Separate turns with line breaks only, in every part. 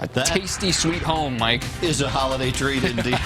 A tasty sweet home, Mike.
Is a holiday treat indeed.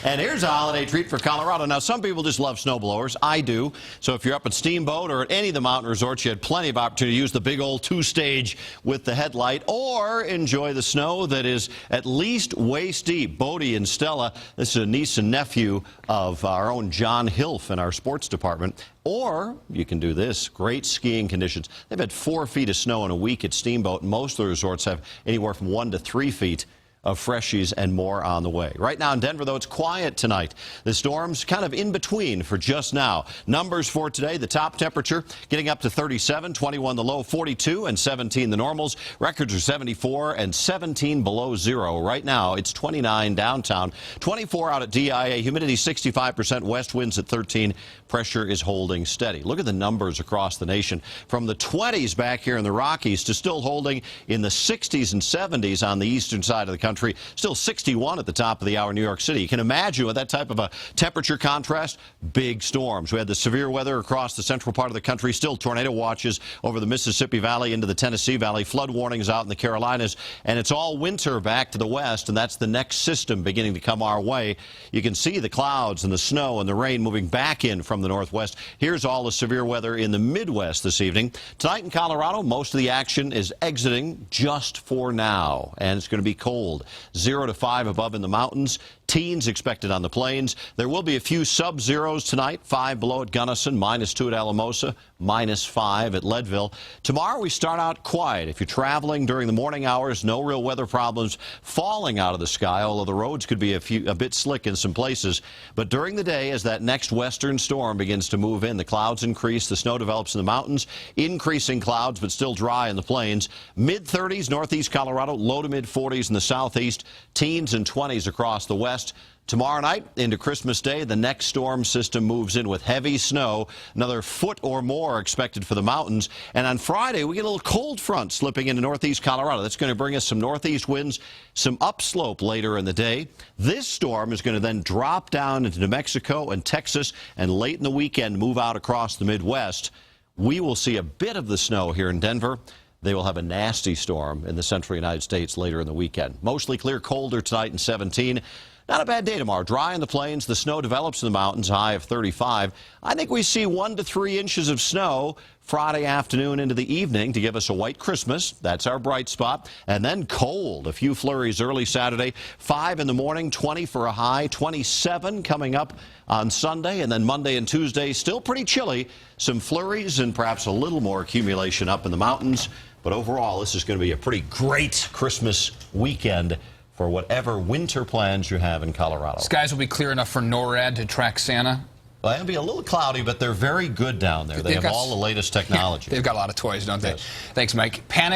And here's a holiday treat for Colorado. Now, some people just love snowblowers. I do. So if you're up at Steamboat or at any of the mountain resorts, you had plenty of opportunity to use the big old two-stage with the headlight or enjoy the snow that is at least waist deep. Bodie and Stella, this is a niece and nephew of our own John Hilf in our sports department. Or you can do this, great skiing conditions. They've had 4 feet of snow in a week at Steamboat, and most of the resorts have anywhere from 1 to 3 feet of freshies and more on the way. Right now in Denver, though, it's quiet tonight. The storm's kind of in between for just now. Numbers for today, the top temperature getting up to 37, 21 the low, 42 and 17 the normals. Records are 74 and 17 below zero. Right now it's 29 downtown, 24 out at DIA, humidity 65%, west winds at 13. Pressure is holding steady. Look at the numbers across the nation. From the 20s back here in the Rockies to still holding in the 60s and 70s on the eastern side of the country. Still 61 at the top of the hour in New York City. You can imagine with that type of a temperature contrast, big storms. We had the severe weather across the central part of the country, still tornado watches over the Mississippi Valley into the Tennessee Valley, flood warnings out in the Carolinas, and it's all winter back to the west, and that's the next system beginning to come our way. You can see the clouds and the snow and the rain moving back in from the northwest. Here's all the severe weather in the Midwest this evening. Tonight in Colorado, most of the action is exiting just for now, and it's going to be cold. 0 to 5 above in the mountains. Teens expected on the plains. There will be a few sub-zeros tonight. 5 below at Gunnison, -2 at Alamosa, -5 at Leadville. Tomorrow we start out quiet. If you're traveling during the morning hours, no real weather problems falling out of the sky, although the roads could be a bit slick in some places. But during the day, as that next western storm begins to move in, the clouds increase, the snow develops in the mountains, increasing clouds but still dry in the plains. Mid-30s northeast Colorado, low to mid-40s in the southeast, teens and 20s across the west. Tomorrow night into Christmas Day, the next storm system moves in with heavy snow, another foot or more expected for the mountains. And on Friday, we get a little cold front slipping into northeast Colorado. That's going to bring us some northeast winds, some upslope later in the day. This storm is going to then drop down into New Mexico and Texas, and late in the weekend move out across the Midwest. We will see a bit of the snow here in Denver. They will have a nasty storm in the central United States later in the weekend. Mostly clear, colder tonight and 17. Not a bad day tomorrow. Dry in the plains. The snow develops in the mountains, high of 35. I think we see 1 to 3 inches of snow Friday afternoon into the evening to give us a white Christmas. That's our bright spot. And then cold. A few flurries early Saturday. 5 in the morning, 20 for a high. 27 coming up on Sunday. And then Monday and Tuesday, still pretty chilly. Some flurries and perhaps a little more accumulation up in the mountains. But overall, this is going to be a pretty great Christmas weekend for whatever winter plans you have in Colorado.
Skies will be clear enough for NORAD to track Santa.
Well, it'll be a little cloudy, but they're very good down there. They have all the latest technology.
They've got a lot of toys, don't they?
Yes.
Thanks, Mike. Panic